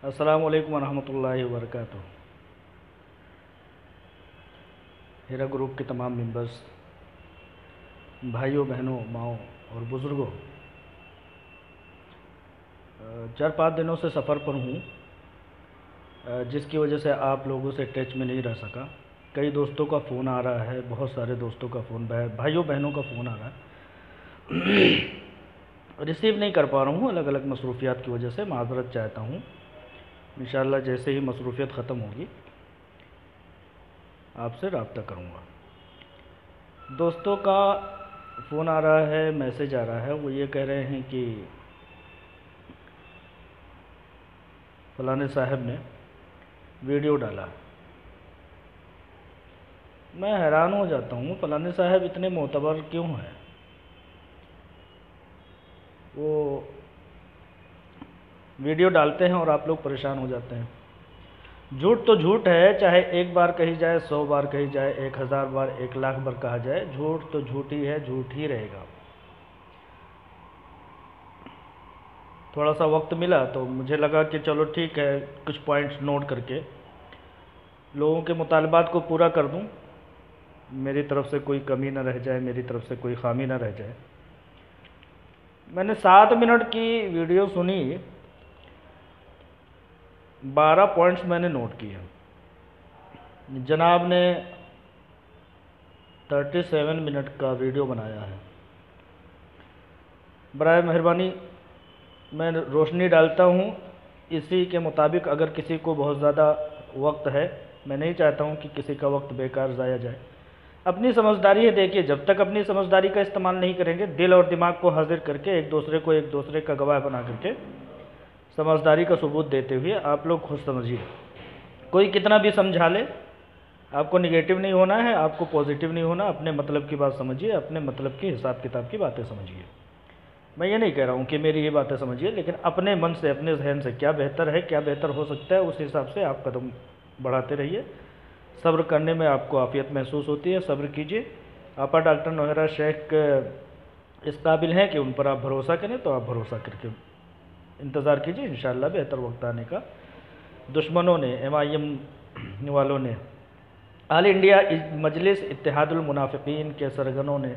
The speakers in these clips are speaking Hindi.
अस्सलामु अलैकुम वरहमतुल्लाहि वबरकातुहू। हिरा ग्रुप के तमाम मेंबर्स, भाइयों बहनों, माओ और बुज़ुर्गों, 4-5 दिनों से सफ़र पर हूँ, जिसकी वजह से आप लोगों से टच में नहीं रह सका। कई दोस्तों का फ़ोन आ रहा है, बहुत सारे दोस्तों का फ़ोन, भाइयों बहनों का फ़ोन आ रहा है, रिसीव नहीं कर पा रहा हूँ अलग अलग मसरूफ़ियात की वजह से। माज़रत चाहता हूँ। इंशाअल्लाह जैसे ही मसरूफ़ियत ख़त्म होगी आपसे रब्ता करूँगा। दोस्तों का फ़ोन आ रहा है, मैसेज आ रहा है, वो ये कह रहे हैं कि फलाने साहब ने वीडियो डाला। मैं हैरान हो जाता हूँ, फलाने साहब इतने मोतबर क्यों हैं? वो वीडियो डालते हैं और आप लोग परेशान हो जाते हैं। झूठ तो झूठ है, चाहे एक बार कही जाए, 100 बार कही जाए, 1000 बार, 1,00,000 बार कहा जाए, झूठ तो झूठ ही है, झूठ ही रहेगा। थोड़ा सा वक्त मिला तो मुझे लगा कि चलो ठीक है, कुछ पॉइंट्स नोट करके लोगों के मुतालबात को पूरा कर दूं, मेरी तरफ से कोई कमी ना रह जाए, मेरी तरफ से कोई खामी ना रह जाए। मैंने 7 मिनट की वीडियो सुनी, 12 पॉइंट्स मैंने नोट किए। जनाब ने 37 मिनट का वीडियो बनाया है। बराए मेहरबानी मैं रोशनी डालता हूँ इसी के मुताबिक। अगर किसी को बहुत ज़्यादा वक्त है, मैं नहीं चाहता हूँ कि किसी का वक्त बेकार ज़ाया जाए। अपनी समझदारी है। देखिए, जब तक अपनी समझदारी का इस्तेमाल नहीं करेंगे, दिल और दिमाग को हाजिर करके एक दूसरे का गवाह बना करके समझदारी का सबूत देते हुए आप लोग खुद समझिए। कोई कितना भी समझा ले, आपको निगेटिव नहीं होना है, आपको पॉजिटिव नहीं होना। अपने मतलब की बात समझिए, अपने मतलब की हिसाब किताब की बातें समझिए। मैं ये नहीं कह रहा हूँ कि मेरी ये बातें समझिए, लेकिन अपने मन से, अपने जहन से क्या बेहतर है, क्या बेहतर हो सकता है, उस हिसाब से आप कदम बढ़ाते रहिए। सब्र करने में आपको आफ़ियत महसूस होती है, सब्र कीजिए। आपा डॉक्टर नौहरा शेख इस काबिल हैं कि उन पर आप भरोसा करें, तो आप भरोसा करके इंतज़ार कीजिए, इंशाअल्लाह बेहतर वक्त आने का। दुश्मनों ने, MIM वालों ने, ऑल इंडिया मजलिस इत्तेहादुल मुनाफिकीन के सरगनों ने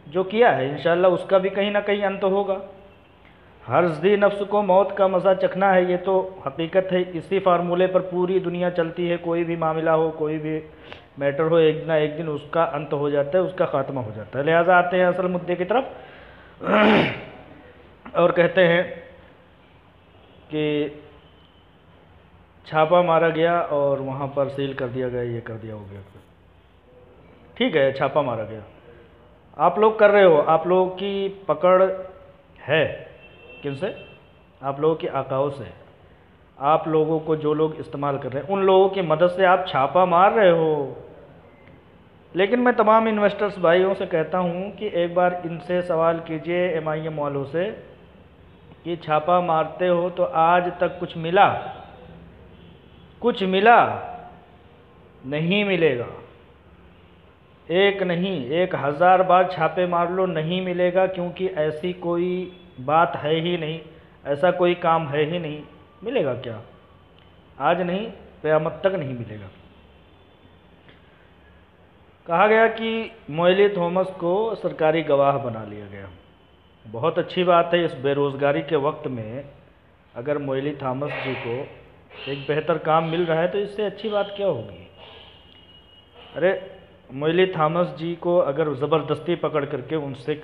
जो किया है, इंशाअल्लाह उसका भी कहीं ना कहीं अंत होगा। हर ज़ी नफ्स को मौत का मज़ा चखना है, ये तो हकीकत है। इसी फार्मूले पर पूरी दुनिया चलती है। कोई भी मामला हो, कोई भी मैटर हो, एक ना एक दिन उसका अंत हो जाता है, उसका ख़ात्मा हो जाता है। लिहाजा आते हैं असल मुद्दे की तरफ और कहते हैं कि छापा मारा गया और वहाँ पर सील कर दिया गया, ये कर दिया हो गया। ठीक है, छापा मारा गया, आप लोग कर रहे हो, आप लोगों की पकड़ है किनसे? आप लोगों की आकाओं से। आप लोगों को जो लोग इस्तेमाल कर रहे हैं, उन लोगों की मदद से आप छापा मार रहे हो। लेकिन मैं तमाम इन्वेस्टर्स भाइयों से कहता हूं कि एक बार इनसे सवाल कीजिए, MIM वालों से, कि छापा मारते हो तो आज तक कुछ मिला? कुछ मिला? नहीं मिलेगा। एक नहीं, 1000 बार छापे मार लो, नहीं मिलेगा, क्योंकि ऐसी कोई बात है ही नहीं, ऐसा कोई काम है ही नहीं। मिलेगा क्या? आज नहीं, क़यामत तक नहीं मिलेगा। कहा गया कि मोइली थॉमस को सरकारी गवाह बना लिया गया। बहुत अच्छी बात है। इस बेरोज़गारी के वक्त में अगर मोइली थॉमस जी को एक बेहतर काम मिल रहा है तो इससे अच्छी बात क्या होगी? अरे, मोइली थॉमस जी को अगर ज़बरदस्ती पकड़ करके उनसे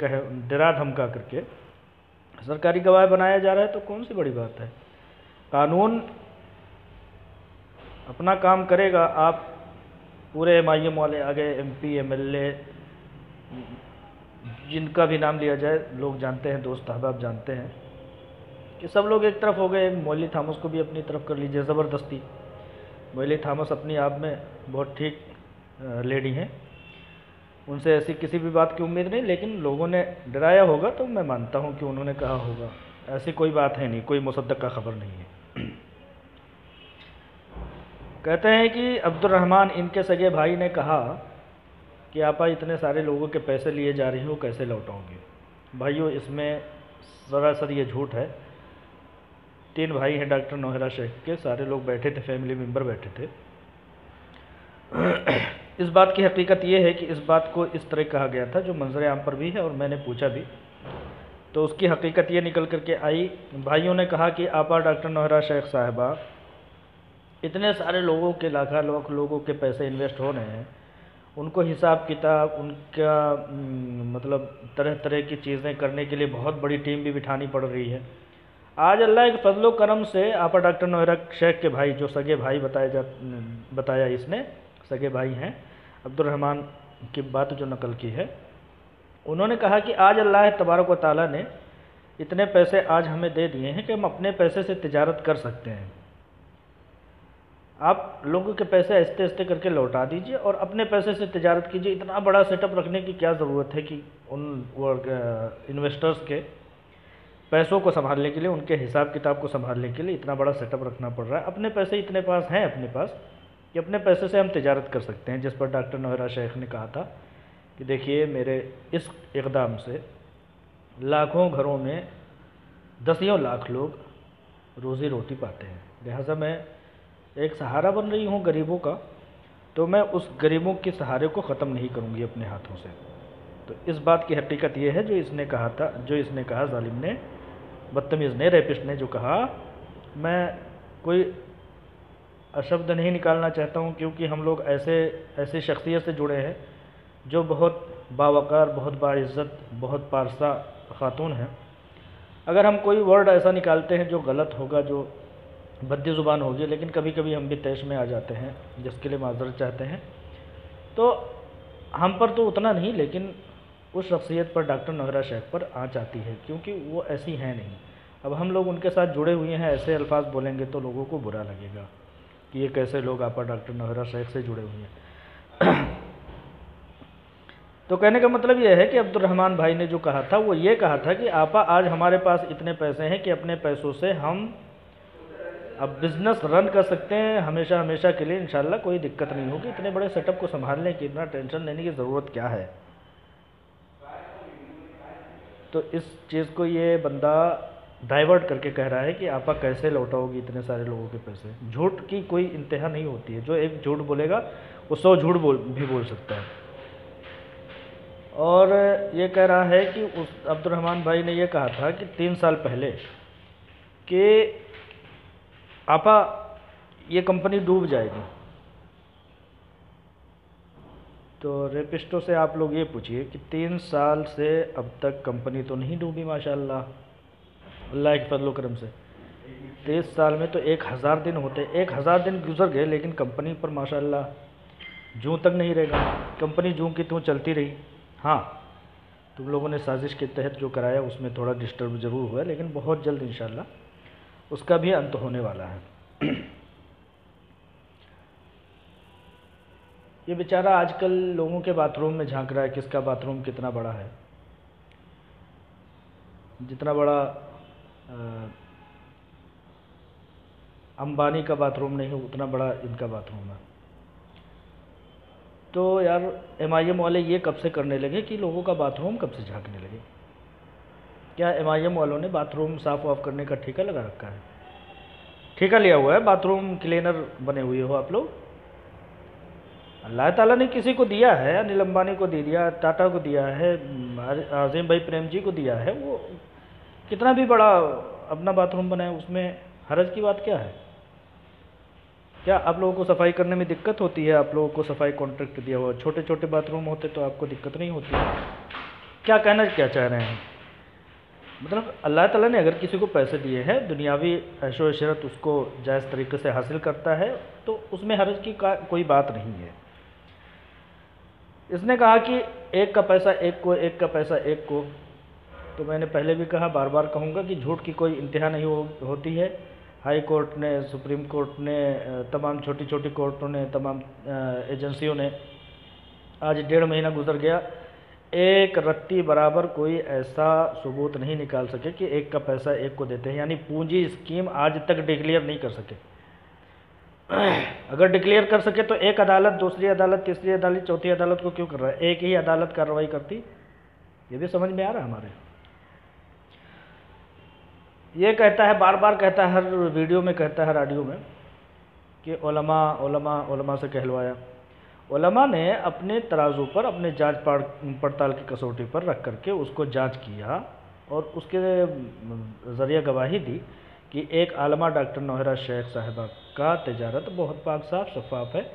डरा धमका करके सरकारी गवाह बनाया जा रहा है तो कौन सी बड़ी बात है? कानून अपना काम करेगा। आप पूरे MIM वाले आ गए, MP MLA जिनका भी नाम लिया जाए, लोग जानते हैं, दोस्त अहबाब जानते हैं कि सब लोग एक तरफ हो गए। मोइली थॉमस को भी अपनी तरफ कर लीजिए ज़बरदस्ती। मोइली थॉमस अपनी आप में बहुत ठीक लेडी हैं, उनसे ऐसी किसी भी बात की उम्मीद नहीं, लेकिन लोगों ने डराया होगा तो मैं मानता हूं कि उन्होंने कहा होगा। ऐसी कोई बात है नहीं, कोई मुसद्दक़ का खबर नहीं है। कहते हैं कि अब्दुर्रहमान, इनके सगे भाई, ने कहा कि आपा इतने सारे लोगों के पैसे लिए जा रही हो, कैसे लौटाओगे? भाइयों, इसमें सरासर ये झूठ है। 3 भाई हैं डॉक्टर नौहरा शेख के, सारे लोग बैठे थे, फैमिली मेम्बर बैठे थे। इस बात की हकीकत ये है कि इस बात को इस तरह कहा गया था, जो मंजर आम पर भी है और मैंने पूछा भी, तो उसकी हकीकत ये निकल कर के आई। भाइयों ने कहा कि आपा डॉक्टर नौहरा शेख साहिबा, इतने सारे लोगों के लाख लोगों के पैसे इन्वेस्ट हो रहे हैं, उनको हिसाब किताब, उनका मतलब तरह तरह की चीज़ें करने के लिए बहुत बड़ी टीम भी बिठानी पड़ रही है। आज अल्लाह के फजलो करम से आपा डॉक्टर नौहरा शेख के भाई, जो सगे भाई बताया इसने, सगे भाई हैं, अब्दुर्रहमान की बात जो नकल की है, उन्होंने कहा कि आज अल्लाह तबारक व तआला ने इतने पैसे आज हमें दे दिए हैं कि हम अपने पैसे से तिजारत कर सकते हैं। आप लोगों के पैसे आहिस्ते आहिस्ते करके लौटा दीजिए और अपने पैसे से तिजारत कीजिए। इतना बड़ा सेटअप रखने की क्या ज़रूरत है कि उन इन्वेस्टर्स के पैसों को संभालने के लिए, उनके हिसाब किताब को संभालने के लिए इतना बड़ा सेटअप रखना पड़ रहा है। अपने पैसे इतने पास हैं अपने पास कि अपने पैसे से हम तिजारत कर सकते हैं। जिस पर डॉक्टर नौहरा शेख ने कहा था कि देखिए, मेरे इस इक़दाम से लाखों घरों में दसियों लाख लोग रोज़ी रोटी पाते हैं, लिहाजा मैं एक सहारा बन रही हूँ गरीबों का, तो मैं उस गरीबों के सहारे को ख़त्म नहीं करूँगी अपने हाथों से। तो इस बात की हकीकत ये है जो इसने कहा था, जो इसने कहा जालिम ने, बदतमीज़ ने, रेपिस्ट ने जो कहा। मैं कोई अशब्द नहीं निकालना चाहता हूँ, क्योंकि हम लोग ऐसे शख्सियत से जुड़े हैं जो बहुत बावकार, बहुत बाइज़्ज़त, बहुत पारसा ख़ातून हैं। अगर हम कोई वर्ड ऐसा निकालते हैं जो गलत होगा, जो बद्दी ज़ुबान होगी, लेकिन कभी कभी हम भी तैश में आ जाते हैं, जिसके लिए माज़रत चाहते हैं, तो हम पर तो उतना नहीं, लेकिन उस शख्सियत पर, डॉक्टर नौहरा शेख पर आँच आती है, क्योंकि वो ऐसी हैं नहीं। अब हम लोग उनके साथ जुड़े हुए हैं, ऐसे अल्फाज बोलेंगे तो लोगों को बुरा लगेगा कि ये कैसे लोग आपा डॉक्टर नौहरा शेख से जुड़े हुए हैं। तो कहने का मतलब यह है कि अब्दुर्रहमान भाई ने जो कहा था वो ये कहा था कि आपा, आज हमारे पास इतने पैसे हैं कि अपने पैसों से हम अब बिज़नेस रन कर सकते हैं हमेशा हमेशा के लिए, इंशाल्लाह कोई दिक्कत नहीं होगी। इतने बड़े सेटअप को संभालने की, इतना टेंशन लेने की ज़रूरत क्या है। तो इस चीज़ को ये बंदा डाइवर्ट करके कह रहा है कि आपा कैसे लौटाओगी इतने सारे लोगों के पैसे। झूठ की कोई इंतहा नहीं होती है, जो एक झूठ बोलेगा वो 100 झूठ भी बोल सकता है। और ये कह रहा है कि उस अब्दुर्रहमान भाई ने ये कहा था कि 3 साल पहले कि आपा ये कंपनी डूब जाएगी। तो रेपिस्टों से आप लोग ये पूछिए कि 3 साल से अब तक कंपनी तो नहीं डूबी माशाल्लाह, अल्लाह के फजल करम से। 30 साल में तो 1000 दिन होते, 1000 दिन गुजर गए, लेकिन कंपनी पर माशाल्लाह जूं तक नहीं रहेगा। कंपनी जूं की त्यों चलती रही। हाँ, तुम लोगों ने साजिश के तहत जो कराया उसमें थोड़ा डिस्टर्ब ज़रूर हुआ, लेकिन बहुत जल्द इंशाल्लाह उसका भी अंत होने वाला है। ये बेचारा आजकल लोगों के बाथरूम में झांक रहा है, किसका बाथरूम कितना बड़ा है। जितना बड़ा अंबानी का बाथरूम नहीं है, उतना बड़ा इनका बाथरूम है। तो यार MIM वाले ये कब से करने लगे कि लोगों का बाथरूम कब से झांकने लगे? क्या MIM वालों ने बाथरूम साफ़ वाफ करने का ठेका लगा रखा है? ठेका लिया हुआ है, बाथरूम क्लीनर बने हुए हो आप लोग। अल्लाह ताला ने किसी को दिया है, अनिल अंबानी को दे दिया, टाटा को दिया है, आज़िम भाई प्रेम जी को दिया है, वो कितना भी बड़ा अपना बाथरूम बनाए, उसमें हरज की बात क्या है? क्या आप लोगों को सफाई करने में दिक्कत होती है? आप लोगों को सफाई कॉन्ट्रैक्ट दिया हुआ, छोटे छोटे बाथरूम होते तो आपको दिक्कत नहीं होती। क्या कहना क्या चाह रहे हैं? मतलब अल्लाह ताला ने अगर किसी को पैसे दिए हैं, दुनियावी ऐशो इशरत उसको जायज़ तरीके से हासिल करता है, तो उसमें हर्ज की कोई बात नहीं है। इसने कहा कि एक का पैसा एक को, एक का पैसा एक को। तो मैंने पहले भी कहा, बार बार कहूँगा कि झूठ की कोई इंतहा नहीं होती है। हाई कोर्ट ने, सुप्रीम कोर्ट ने, तमाम छोटी छोटी कोर्टों ने, तमाम एजेंसियों ने, आज 1.5 महीना गुजर गया, एक रत्ती बराबर कोई ऐसा सबूत नहीं निकाल सके कि एक का पैसा एक को देते हैं। यानी पूंजी स्कीम आज तक डिक्लेयर नहीं कर सके। अगर डिक्लेयर कर सके तो एक अदालत, दूसरी अदालत, तीसरी अदालत, चौथी अदालत को क्यों कर रहा है? एक ही अदालत कार्रवाई करती। ये भी समझ में आ रहा है हमारे। ये कहता है, बार बार कहता है, हर वीडियो में कहता है, हर ऑडियो में, कि उलमा उलमा उलमा से कहलवाया। उलमा ने अपने तराजू पर, अपने जांच पड़ताल की कसौटी पर रख करके उसको जांच किया और उसके ज़रिए गवाही दी कि एक आलमा डॉक्टर नौहरा शेख साहिबा का तिजारत बहुत पाक साफ शफाफ है,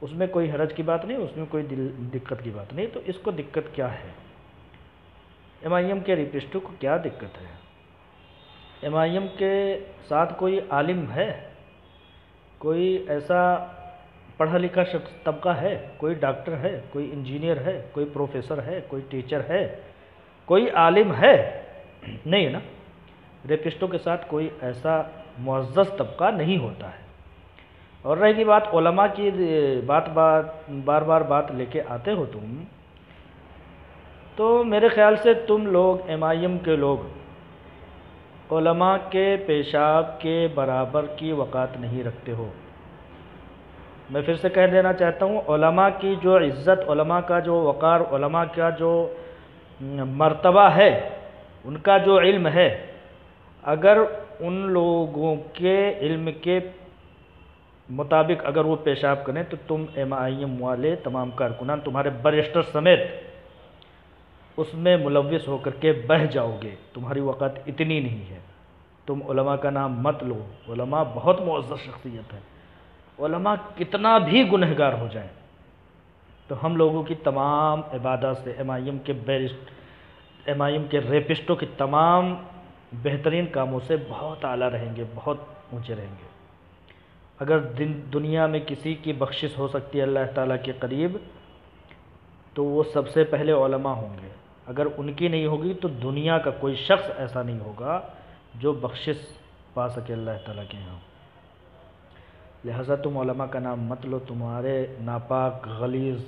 उसमें कोई हरज की बात नहीं, उसमें कोई दिक्कत की बात नहीं। तो इसको दिक्कत क्या है? MIM के रिपिस्टों को क्या दिक्कत है? MIM के साथ कोई आलिम है, कोई ऐसा पढ़ा लिखा शख्स तबका है, कोई डॉक्टर है, कोई इंजीनियर है, कोई प्रोफेसर है, कोई टीचर है, कोई आलिम है? नहीं है ना। रेपिस्टों के साथ कोई ऐसा मुअज़्ज़ज़ तबका नहीं होता है। और रहेगी बात उलमा की, बार बार बात लेके आते हो तुम, तो मेरे ख़्याल से तुम लोग MIM के लोग उलमा के पेशाब के बराबर की वक़ात नहीं रखते हो। मैं फिर से कह देना चाहता हूँ, उलमा की जो इज़्ज़त, उलमा का जो वक़ार, उलमा का जो मर्तबा है, उनका जो इल्म है, अगर उन लोगों के इल्म के मुताबिक अगर वो पेशाब करें तो तुम MIM वाले तमाम कारकुनान, तुम्हारे बैरिस्टर समेत, उसमें मुलव्विस होकर के बह जाओगे। तुम्हारी वक़ात इतनी नहीं है। तुम उलमा का नाम मत लो। उलमा बहुत मुअज़्ज़ज़ शख्सियत है। उलमा कितना भी गुनहगार हो जाए तो हम लोगों की तमाम इबादत से, MIM के रेपिस्टों की तमाम बेहतरीन कामों से बहुत आला रहेंगे, बहुत ऊँचे रहेंगे। अगर दुनिया में किसी की बख्शिश हो सकती है अल्लाह ताला के करीब, तो वो सबसे पहले उलमा होंगे। अगर उनकी नहीं होगी तो दुनिया का कोई शख्स ऐसा नहीं होगा जो बख्शिश पा सके अल्लाह ताला के यहाँ। लिहाजा तुम उलमा का नाम मत लो। तुम्हारे नापाक गलीज़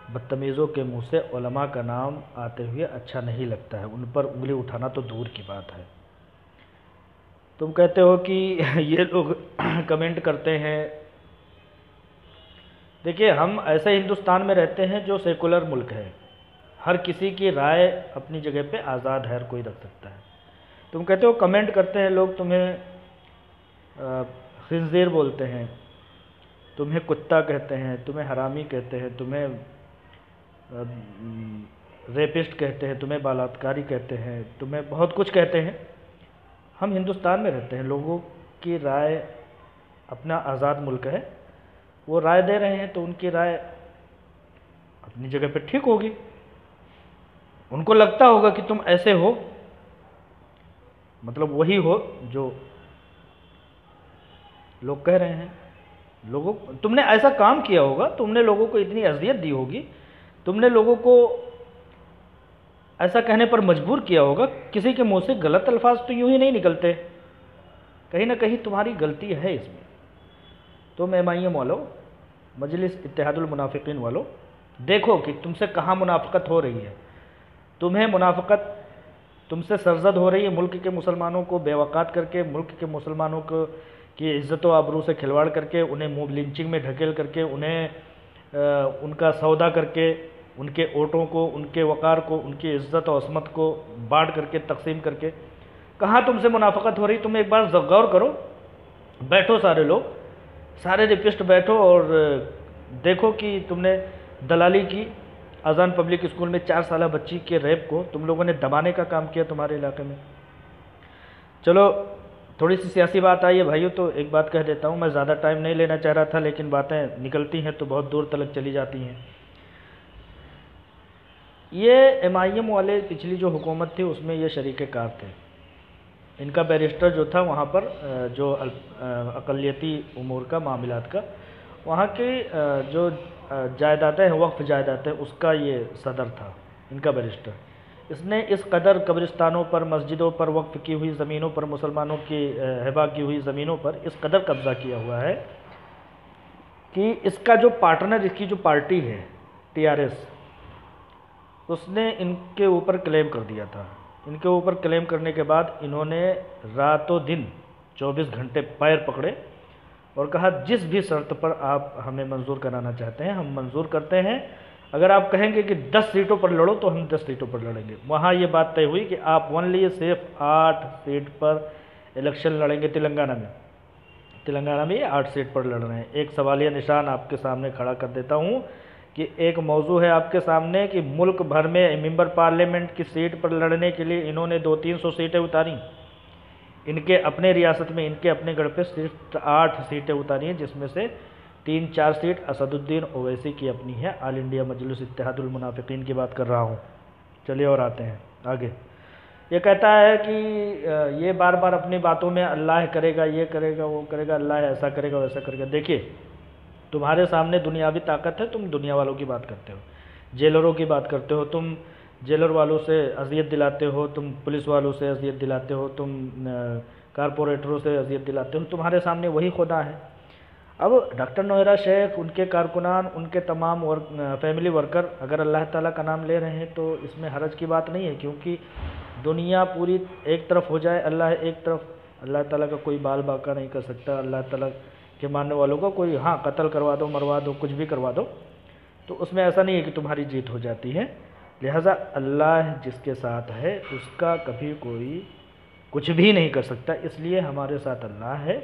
बदतमीज़ों के मुँह से उलमा का नाम आते हुए अच्छा नहीं लगता है। उन पर उंगली उठाना तो दूर की बात है। तुम कहते हो कि ये लोग कमेंट करते हैं। देखिए, हम ऐसे हिंदुस्तान में रहते हैं जो सेकुलर मुल्क है। हर किसी की राय अपनी जगह पे आज़ाद है, हर कोई रख सकता है। तुम कहते हो कमेंट करते हैं लोग, तुम्हें खिंज़ीर बोलते हैं, तुम्हें कुत्ता कहते हैं, तुम्हें हरामी कहते हैं, तुम्हें रेपिस्ट कहते हैं, तुम्हें बलात्कारी कहते हैं, तुम्हें बहुत कुछ कहते हैं। हम हिंदुस्तान में रहते हैं, लोगों की राय अपना आज़ाद मुल्क है। वो राय दे रहे हैं तो उनकी राय अपनी जगह पे ठीक होगी। उनको लगता होगा कि तुम ऐसे हो, मतलब वही हो जो लोग कह रहे हैं। लोगों, तुमने ऐसा काम किया होगा, तुमने लोगों को इतनी अज़ियत दी होगी, तुमने लोगों को ऐसा कहने पर मजबूर किया होगा। किसी के मुंह से गलत अल्फाज तो यूं ही नहीं निकलते, कहीं ना कहीं तुम्हारी गलती है इसमें। तुम MIM वालों, मजलिस इत्तेहादुल मुनाफिकीन वालों, देखो कि तुमसे कहाँ मुनाफ़क़त हो रही है। तुम्हें मुनाफ़क़त तुमसे सरजद हो रही है मुल्क के मुसलमानों को बेवक़ात करके, मुल्क के मुसलमानों को की इज़्ज़त व आबरू से खिलवाड़ करके, उन्हें मोब लिंचिंग में ढकेल करके, उन्हें उनका सौदा करके, उनके वोटों को, उनके वक़ार को, उनकी इज़्ज़त और असमत को बांट करके, तकसीम करके। कहाँ तुमसे मुनाफ़क़त हो रही? तुम एक बार गौर करो। बैठो सारे लोग, सारे रेपिस्ट बैठो और देखो कि तुमने दलाली की। अजान पब्लिक स्कूल में 4 साल बच्ची के रेप को तुम लोगों ने दबाने का काम किया तुम्हारे इलाके में। चलो, थोड़ी सी सियासी बात आई है भाइयों, तो एक बात कह देता हूँ। मैं ज़्यादा टाइम नहीं लेना चाह रहा था, लेकिन बातें निकलती हैं तो बहुत दूर तक चली जाती हैं। ये MIM वाले पिछली जो हुकूमत थी उसमें ये शरीक कार थे। इनका बैरिस्टर जो था वहाँ पर, जो अक़लियती उमूर का, मामलात का, वहाँ की जो जायदादें हैं, वक्फ़ जायदादें, उसका ये सदर था इनका बैरिस्टर। इसने इस कदर कब्रिस्तानों पर, मस्जिदों पर, वक्फ़ की हुई ज़मीनों पर, मुसलमानों की हिबा की हुई ज़मीनों पर इस कदर कब्ज़ा किया हुआ है कि इसका जो पार्टनर, इसकी जो पार्टी है TRS, उसने इनके ऊपर क्लेम कर दिया था। इनके ऊपर क्लेम करने के बाद इन्होंने रातों दिन 24 घंटे पैर पकड़े और कहा जिस भी शर्त पर आप हमें मंजूर कराना चाहते हैं हम मंजूर करते हैं। अगर आप कहेंगे कि 10 सीटों पर लड़ो तो हम 10 सीटों पर लड़ेंगे। वहाँ ये बात तय हुई कि आप ओनली सिर्फ 8 सीट पर इलेक्शन लड़ेंगे तेलंगाना में ये 8 सीट पर लड़ रहे हैं। एक सवालिया निशान आपके सामने खड़ा कर देता हूँ कि एक मौजू है आपके सामने कि मुल्क भर में मेंबर पार्लियामेंट की सीट पर लड़ने के लिए इन्होंने 200-300 सीटें उतारी। इनके अपने रियासत में, इनके अपने गढ़ पे सिर्फ 8 सीटें उतारी हैं, जिसमें से 3-4 सीट असदुद्दीन ओवैसी की अपनी है। ऑल इंडिया मजलिस इत्तेहादुल मुनाफिकीन की बात कर रहा हूँ। चलिए और आते हैं आगे। ये कहता है कि ये बार बार अपनी बातों में अल्लाह करेगा, ये करेगा, वो करेगा, अल्लाह ऐसा करेगा, वैसा करेगा। देखिए, तुम्हारे सामने दुनियावी ताकत है, तुम दुनिया वालों की बात करते हो, जेलरों की बात करते हो, तुम जेलर वालों से अजियत दिलाते हो, तुम पुलिस वालों से अजियत दिलाते हो, तुम कारपोरेटरों से अजियत दिलाते हो। तुम्हारे सामने वही खुदा है। अब डॉक्टर नौहरा शेख, उनके कारकुनान, उनके तमाम फैमिली वर्कर अगर अल्लाह ताला का नाम ले रहे हैं तो इसमें हरज की बात नहीं है, क्योंकि दुनिया पूरी एक तरफ हो जाए, अल्लाह एक तरफ, अल्लाह ताला का कोई बाल बाका नहीं कर सकता। अल्लाह ताला के मानने वालों को कोई, हाँ, कत्ल करवा दो, मरवा दो, कुछ भी करवा दो, तो उसमें ऐसा नहीं है कि तुम्हारी जीत हो जाती है। लिहाजा अल्लाह जिसके साथ है उसका कभी कोई कुछ भी नहीं कर सकता। इसलिए हमारे साथ अल्लाह है।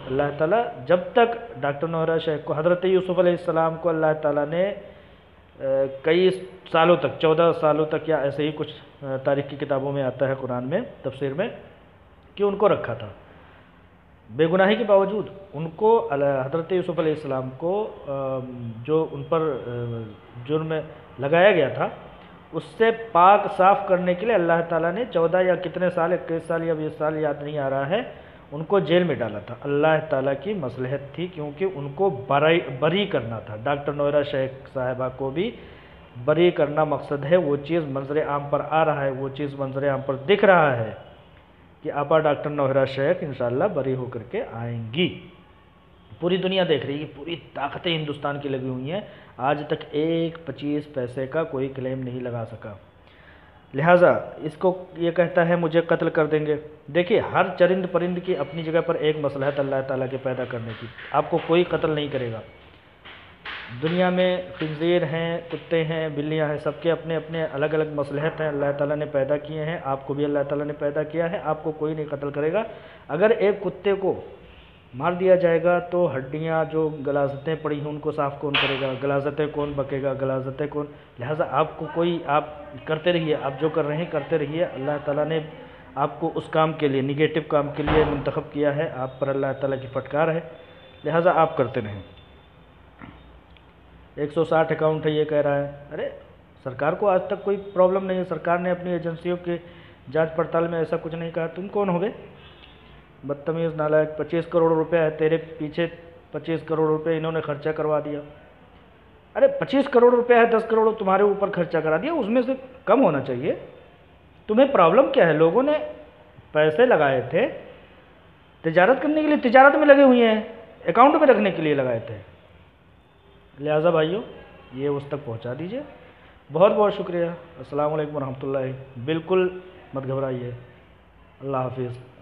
अल्लाह ताला जब तक डॉक्टर नौहरा शेख को, हज़रत यूसुफ़ अलैहिस्सलाम को अल्लाह ताला ने कई सालों तक, 14 सालों तक या ऐसे ही कुछ तारीख़ की किताबों में आता है, कुरान में, तफसीर में, कि उनको रखा था। बेगुनाही के बावजूद उनको, हज़रत यूसुफ़ अलैहिस्सलाम को जो उन पर जुर्म लगाया गया था उससे पाक साफ़ करने के लिए अल्लाह ताला ने 14 या कितने साल, 21 साल या 20 साल, याद नहीं आ रहा है, उनको जेल में डाला था। अल्लाह ताला की मसलहत थी, क्योंकि उनको बरी करना था। डॉक्टर नौहरा शेख साहिबा को भी बरी करना मकसद है। वो चीज़ मंजर आम पर आ रहा है, वो चीज़ मंजर आम पर दिख रहा है कि आपा डॉक्टर नौहरा शेख इंशाअल्लाह बरी होकर के आएंगी। पूरी दुनिया देख रही है, पूरी ताकतें हिंदुस्तान की लगी हुई हैं। आज तक 1-25 पैसे का कोई क्लेम नहीं लगा सका। लिहाजा इसको, ये कहता है मुझे कत्ल कर देंगे। देखिए, हर चरिंद परिंद की अपनी जगह पर एक मसलहत अल्लाह ताला के पैदा करने की। आपको कोई कत्ल नहीं करेगा। दुनिया में खिंजीर हैं, कुत्ते हैं, बिल्लियां हैं, सबके अपने अपने अलग अलग मसलहत हैं, अल्लाह ताला ने पैदा किए हैं। आपको भी अल्लाह ताला ने पैदा किया है, आपको कोई नहीं कत्ल करेगा। अगर एक कुत्ते को मार दिया जाएगा तो हड्डियाँ, जो गलाजतें पड़ी हैं, उनको साफ़ कौन करेगा? गलाजतें कौन बकेगा? गलाजतें कौन? लिहाजा आपको कोई, आप करते रहिए, आप जो कर रहे हैं करते रहिए। अल्लाह ताला ने आपको उस काम के लिए, निगेटिव काम के लिए मुंतखब किया है, आप पर अल्लाह ताला की फटकार है, लिहाजा आप करते रहें। 160 अकाउंट है, ये कह रहा है। अरे, सरकार को आज तक कोई प्रॉब्लम नहीं है। सरकार ने अपनी एजेंसियों की जांच पड़ताल में ऐसा कुछ नहीं कहा। तुम कौन हो गए? बदतमीज़, नालायक। 25 करोड़ रुपए है तेरे पीछे, 25 करोड़ रुपए इन्होंने खर्चा करवा दिया। अरे 25 करोड़ रुपए है, 10 करोड़ तुम्हारे ऊपर खर्चा करा दिया, उसमें से कम होना चाहिए। तुम्हें प्रॉब्लम क्या है? लोगों ने पैसे लगाए थे तिजारत करने के लिए, तिजारत में लगे हुए हैं, अकाउंट में रखने के लिए लगाए थे। लिहाजा भाइयों, ये उस तक पहुंचा दीजिए। बहुत बहुत शुक्रिया। अस्सलाम वालेकुम रहमतुल्लाहि। बिल्कुल मत घबराइए। अल्लाह हाफिज़।